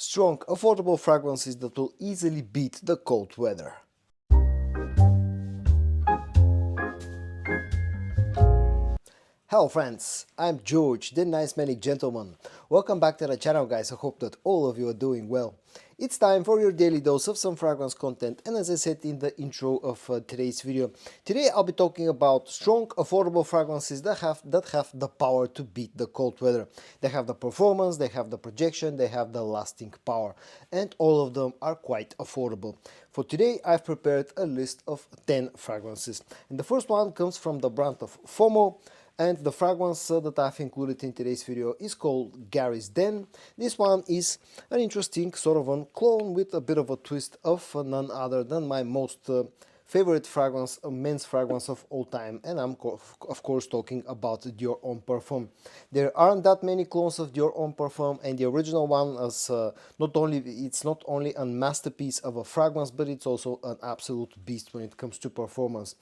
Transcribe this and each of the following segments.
Strong, affordable fragrances that will easily beat the cold weather. Hello friends, I'm George, the nice smelling gentleman. Welcome back to the channel guys, I hope that all of you are doing well. It's time for your daily dose of some fragrance content, and as I said in the intro of today's video, today I'll be talking about strong, affordable fragrances that have the power to beat the cold weather. They have the performance, they have the projection, they have the lasting power, and all of them are quite affordable. For today I've prepared a list of 10 fragrances, and the first one comes from the brand of FOMO. And the fragrance that I've included in today's video is called Gary's Den. This one is an interesting sort of a clone with a bit of a twist of none other than my most favorite fragrance, men's fragrance of all time, and I'm of course talking about Dior Homme Parfum. There aren't that many clones of Dior Homme Parfum, and the original one is not only a masterpiece of a fragrance, but it's also an absolute beast when it comes to performance.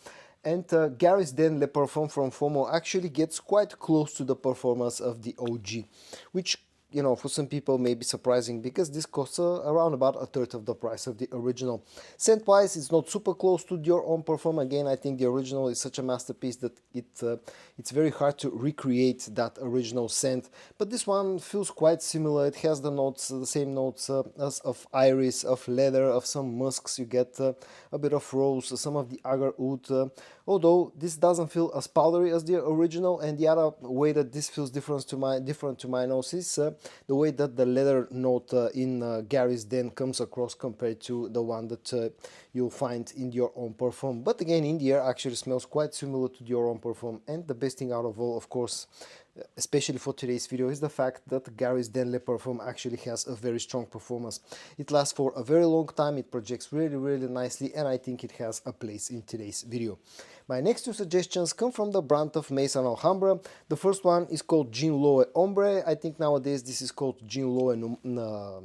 And Gary's Den Le Parfum from FOMO actually gets quite close to the performance of the OG, which, you know, for some people may be surprising because this costs around about a third of the price of the original. Scent-wise, it's not super close to Dior Homme Parfum. Again, I think the original is such a masterpiece that it's very hard to recreate that original scent. But this one feels quite similar. It has the notes, the same notes as of iris, of leather, of some musks. You get a bit of rose, some of the agar oud. Although this doesn't feel as powdery as the original, and the other way that this feels different to my nose is the way that the leather note in Gary's Den comes across compared to the one that you'll find in Dior Homme Parfum. But again, in the air actually smells quite similar to Dior Homme Parfum, and the best thing out of all, of course, especially for today's video, is the fact that Gary's Den Le Parfum actually has a very strong performance. It lasts for a very long time, it projects really nicely, and I think it has a place in today's video. My next two suggestions come from the brand of Maison Alhamra. The first one is called Jean Loe Ombre. I think nowadays this is called Jean Loe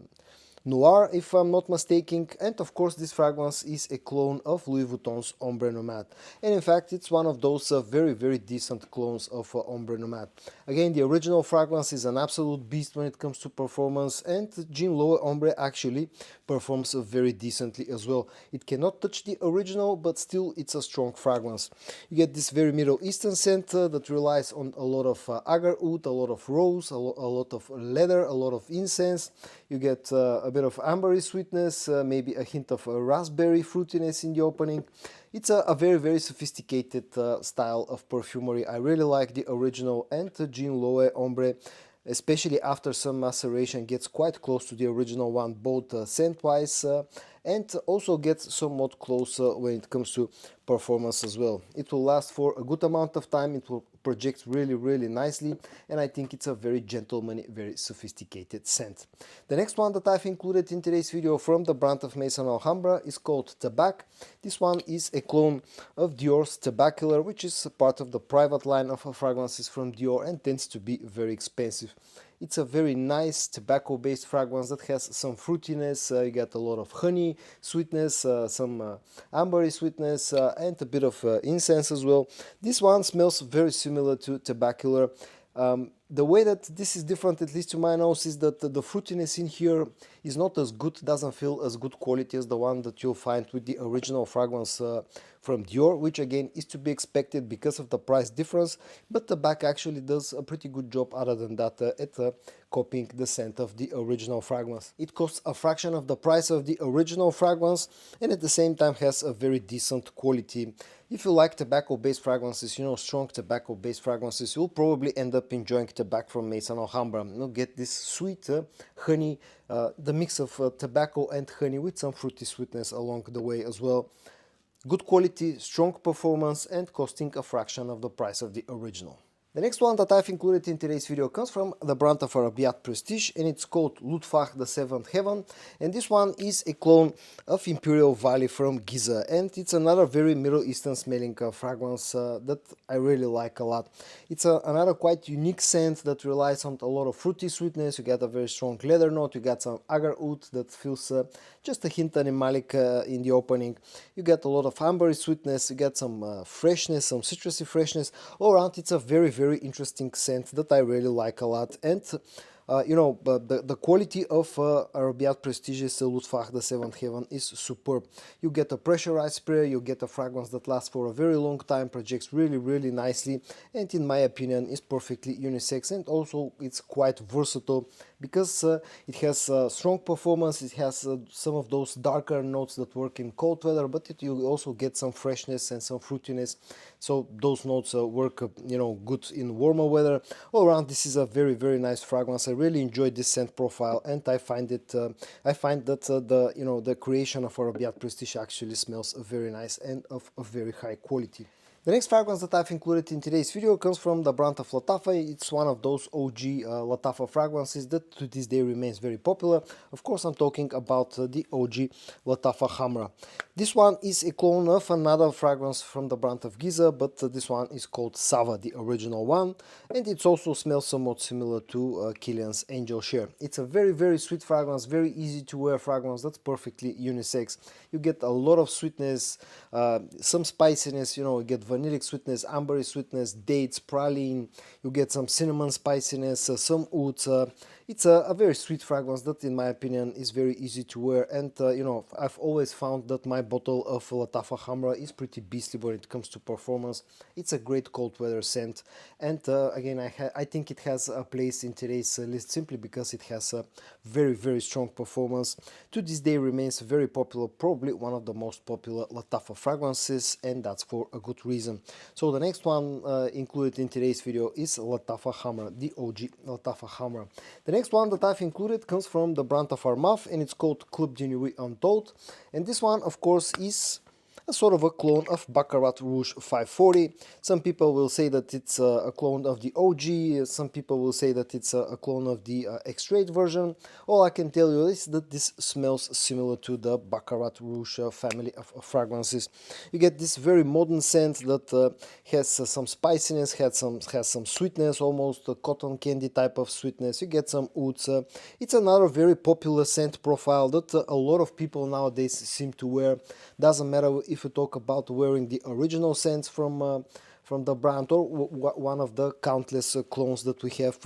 Noir, if I'm not mistaken, and of course this fragrance is a clone of Louis Vuitton's Ombre Nomade, and in fact it's one of those very decent clones of Ombre Nomade. Again, the original fragrance is an absolute beast when it comes to performance, and Jean Loe Ombre actually performs very decently as well. It cannot touch the original, but still it's a strong fragrance. You get this very Middle Eastern scent that relies on a lot of agar oud, a lot of rose, a lot of leather, a lot of incense. You get a bit of ambery sweetness, maybe a hint of raspberry fruitiness in the opening. It's a very sophisticated style of perfumery. I really like the original, and Jean Loe Ombre, especially after some maceration, gets quite close to the original one, both scent-wise and also gets somewhat closer when it comes to performance as well. It will last for a good amount of time, it will project really nicely, and I think it's a very gentlemanly, very sophisticated scent. The next one that I've included in today's video from the brand of Maison Alhambra is called Tabac. This one is a clone of Dior's Tabacular, which is part of the private line of fragrances from Dior and tends to be very expensive. It's a very nice tobacco-based fragrance that has some fruitiness, you get a lot of honey sweetness, some ambery sweetness, and a bit of incense as well. This one smells very similar to Tabacular. The way that this is different, at least to my nose, is that the fruitiness in here is not as good, doesn't feel as good quality as the one that you'll find with the original fragrance from Dior, which again is to be expected because of the price difference, but the back actually does a pretty good job other than that at copying the scent of the original fragrance. It costs a fraction of the price of the original fragrance, and at the same time has a very decent quality. If you like tobacco-based fragrances, you know, strong tobacco-based fragrances, you'll probably end up enjoying Tabac from Maison Alhambra. You'll get this sweet honey, the mix of tobacco and honey with some fruity sweetness along the way as well. Good quality, strong performance, and costing a fraction of the price of the original. The next one that I've included in today's video comes from the brand of Arabat Prestige, and it's called Lutak the Seventh Heaven, and this one is a clone of Imperial Valley from Giza, and it's another very Middle Eastern smelling fragrance that I really like a lot. It's another quite unique scent that relies on a lot of fruity sweetness. You get a very strong leather note, you get some agar oud that feels just a hint animalic in the opening. You get a lot of ambery sweetness, you get some freshness, some citrusy freshness. All around it's a very interesting scent that I really like a lot, and the quality of Arabat Prestige's Lutak, the Seventh Heaven, is superb. You get a pressurized spray, you get a fragrance that lasts for a very long time, projects really, really nicely, and in my opinion is perfectly unisex, and also it's quite versatile because it has strong performance, it has some of those darker notes that work in cold weather, but you also get some freshness and some fruitiness, so those notes work good in warmer weather. All around, this is a very, very nice fragrance. I really enjoyed this scent profile, and I find that the creation of Arabat Prestige actually smells very nice and of a very high quality. The next fragrance that I've included in today's video comes from the brand of Latafa. It's one of those OG Latafa fragrances that to this day remains very popular. Of course, I'm talking about the OG Latafa Hamra. This one is a clone of another fragrance from the brand of Giza, but this one is called Sava, the original one, and it also smells somewhat similar to Kilian's Angel Share. It's a very, very sweet fragrance, very easy to wear fragrance that's perfectly unisex. You get a lot of sweetness, some spiciness, you get vanillic sweetness, ambery sweetness, dates, praline, you get some cinnamon spiciness, some oud. It's a very sweet fragrance that in my opinion is very easy to wear, and I've always found that my bottle of Latafa Hamra is pretty beastly when it comes to performance. It's a great cold weather scent, and again I think it has a place in today's list simply because it has a very, very strong performance. To this day remains very popular, probably one of the most popular Latafa fragrances, and that's for a good reason. So the next one included in today's video is Latafa Hamra, the OG Latafa Hamra. The next one that I've included comes from the brand of Araf, and it's called Club de Nuit Untold, and this one of course is a sort of a clone of Baccarat Rouge 540. Some people will say that it's a clone of the OG, some people will say that it's a clone of the X-Straight version. All I can tell you is that this smells similar to the Baccarat Rouge family of fragrances. You get this very modern scent that has some spiciness, has some sweetness, almost a cotton candy type of sweetness. You get some ouds. It's another very popular scent profile that a lot of people nowadays seem to wear. Doesn't matter if you talk about wearing the original scents from the brand or one of the countless clones that we have,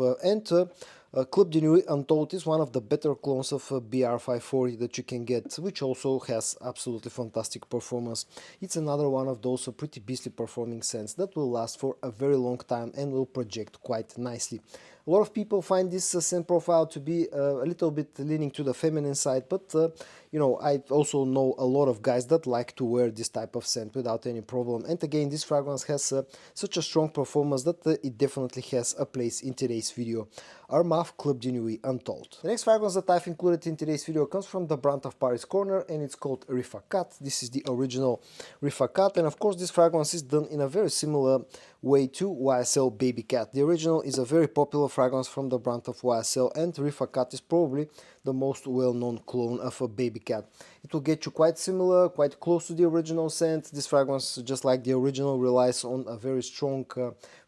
Club de Nuit Untold is one of the better clones of BR540 that you can get, which also has absolutely fantastic performance. It's another one of those pretty beastly performing scents that will last for a very long time and will project quite nicely. A lot of people find this scent profile to be a little bit leaning to the feminine side, but I also know a lot of guys that like to wear this type of scent without any problem. And again, this fragrance has such a strong performance that it definitely has a place in today's video. Araf Club de Nuit Untold. The next fragrance that I've included in today's video comes from the brand of Paris Corner, and it's called Rifa Cat. This is the original Rifa Cat, and of course this fragrance is done in a very similar way to YSL Baby Cat. The original is a very popular fragrance from the brand of YSL, and Rifa Cat is probably the most well-known clone of a Baby Cat. It will get you quite similar, quite close to the original scent. This fragrance, just like the original, relies on a very strong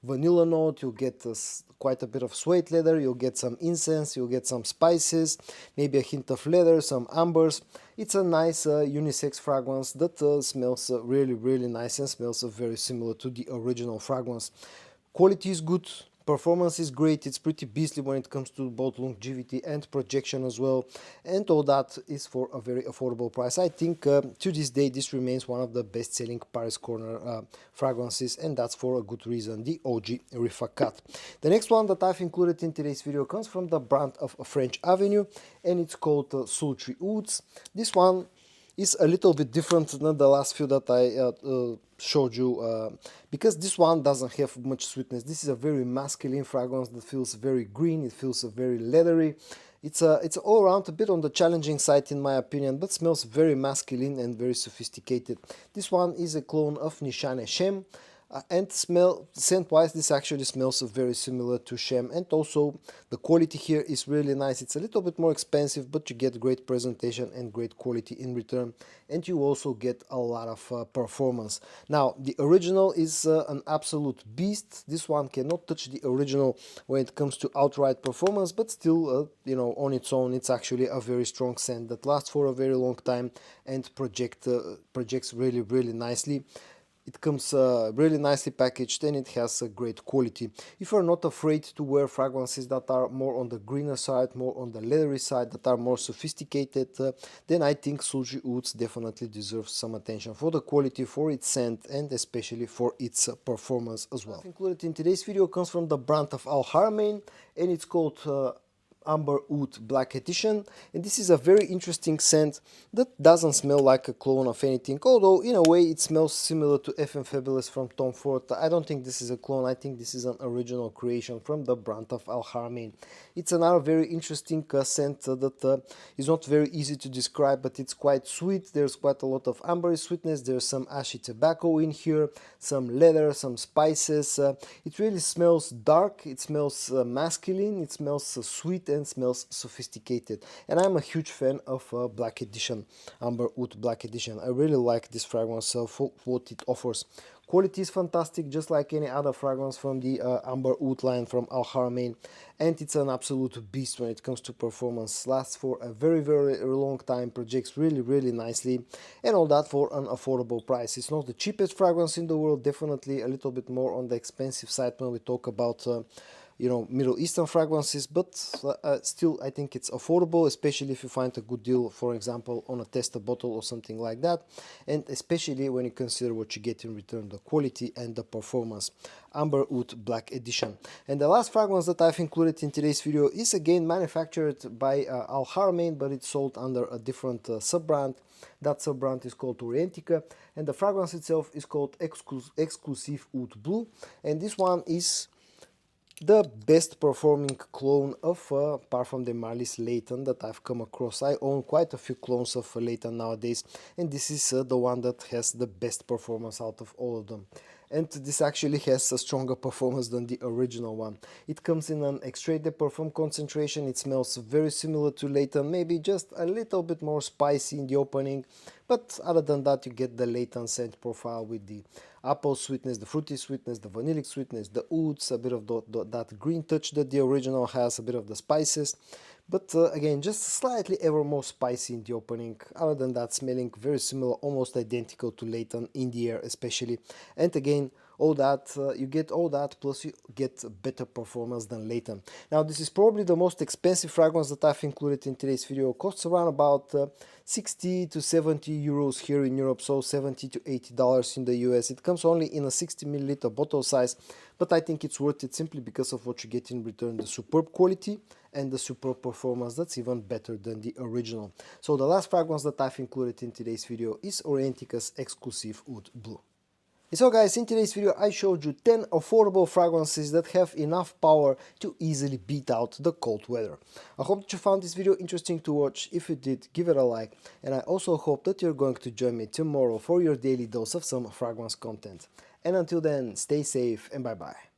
vanilla note. You'll get quite a bit of suede leather, you'll get some incense, you'll get some spices, maybe a hint of leather, some ambers. It's a nice unisex fragrance that smells really, really nice and smells very similar to the original fragrance. Quality is good, performance is great, it's pretty beastly when it comes to both longevity and projection as well, and all that is for a very affordable price. I think to this day this remains one of the best selling Paris Corner fragrances, and that's for a good reason, the OG Rifa Cat. The next one that I've included in today's video comes from the brand of French Avenue, and it's called Sultry Ouds. This one is a little bit different than the last few that I showed you, because this one doesn't have much sweetness. This is a very masculine fragrance that feels very green, it feels very leathery. It's all around a bit on the challenging side in my opinion, but smells very masculine and very sophisticated. This one is a clone of Nishane Shem. And scent-wise, this actually smells very similar to Shem, and also the quality here is really nice. It's a little bit more expensive, but you get great presentation and great quality in return, and you also get a lot of performance. Now, the original is an absolute beast. This one cannot touch the original when it comes to outright performance, but still, on its own, it's actually a very strong scent that lasts for a very long time and projects really, really nicely. It comes really nicely packaged and it has a great quality. If you're not afraid to wear fragrances that are more on the greener side, more on the leathery side, that are more sophisticated, then I think Sulci Ouds definitely deserves some attention for the quality, for its scent, and especially for its performance as well. Included in today's video comes from the brand of Alhamra, and it's called Amber Oud Black Edition, and this is a very interesting scent that doesn't smell like a clone of anything, although in a way it smells similar to FM Fabulous from Tom Ford. I don't think this is a clone, I think this is an original creation from the brand of Alhamra. It's another very interesting scent that is not very easy to describe, but it's quite sweet. There's quite a lot of ambery sweetness, there's some ashy tobacco in here, some leather, some spices. It really smells dark, it smells masculine, it smells sweet and smells sophisticated, and I'm a huge fan of Black Edition, Amber Oud Black Edition. I really like this fragrance for what it offers. Quality is fantastic, just like any other fragrance from the Amber Oud line from Alhamra, and it's an absolute beast when it comes to performance. Lasts for a very long time, projects really nicely, and all that for an affordable price. It's not the cheapest fragrance in the world, definitely a little bit more on the expensive side when we talk about you know, Middle Eastern fragrances, but still I think it's affordable, especially if you find a good deal, for example, on a tester bottle or something like that, and especially when you consider what you get in return, the quality and the performance. Amber Oud Black Edition. And the last fragrance that I've included in today's video is again manufactured by Alhamra, but it's sold under a different sub-brand. That sub-brand is called Orientica, and the fragrance itself is called Exclusive Oud Blue, and this one is the best performing clone of Parfum de Marly's Layton that I've come across. I own quite a few clones of Layton nowadays, and this is the one that has the best performance out of all of them. And this actually has a stronger performance than the original one. It comes in an extrait de parfum concentration. It smells very similar to Layton, maybe just a little bit more spicy in the opening, but other than that you get the Layton scent profile with the apple sweetness, the fruity sweetness, the vanillic sweetness, the ouds, a bit of that green touch that the original has, a bit of the spices, but again just slightly ever more spicy in the opening. Other than that, smelling very similar, almost identical to Layton in the air especially, and again all that, you get all that plus you get better performance than Layton. Now this is probably the most expensive fragrance that I've included in today's video. It costs around about 60 to 70 euros here in Europe, so 70 to 80 dollars in the US. It comes only in a 60 milliliter bottle size, but I think it's worth it simply because of what you get in return, the superb quality and the superb performance that's even better than the original. So the last fragrance that I've included in today's video is Orientica's Exclusive Oud Blue. So guys, in today's video I showed you 10 affordable fragrances that have enough power to easily beat out the cold weather. I hope that you found this video interesting to watch. If you did, give it a like, and I also hope that you're going to join me tomorrow for your daily dose of some fragrance content. And until then, stay safe and bye bye.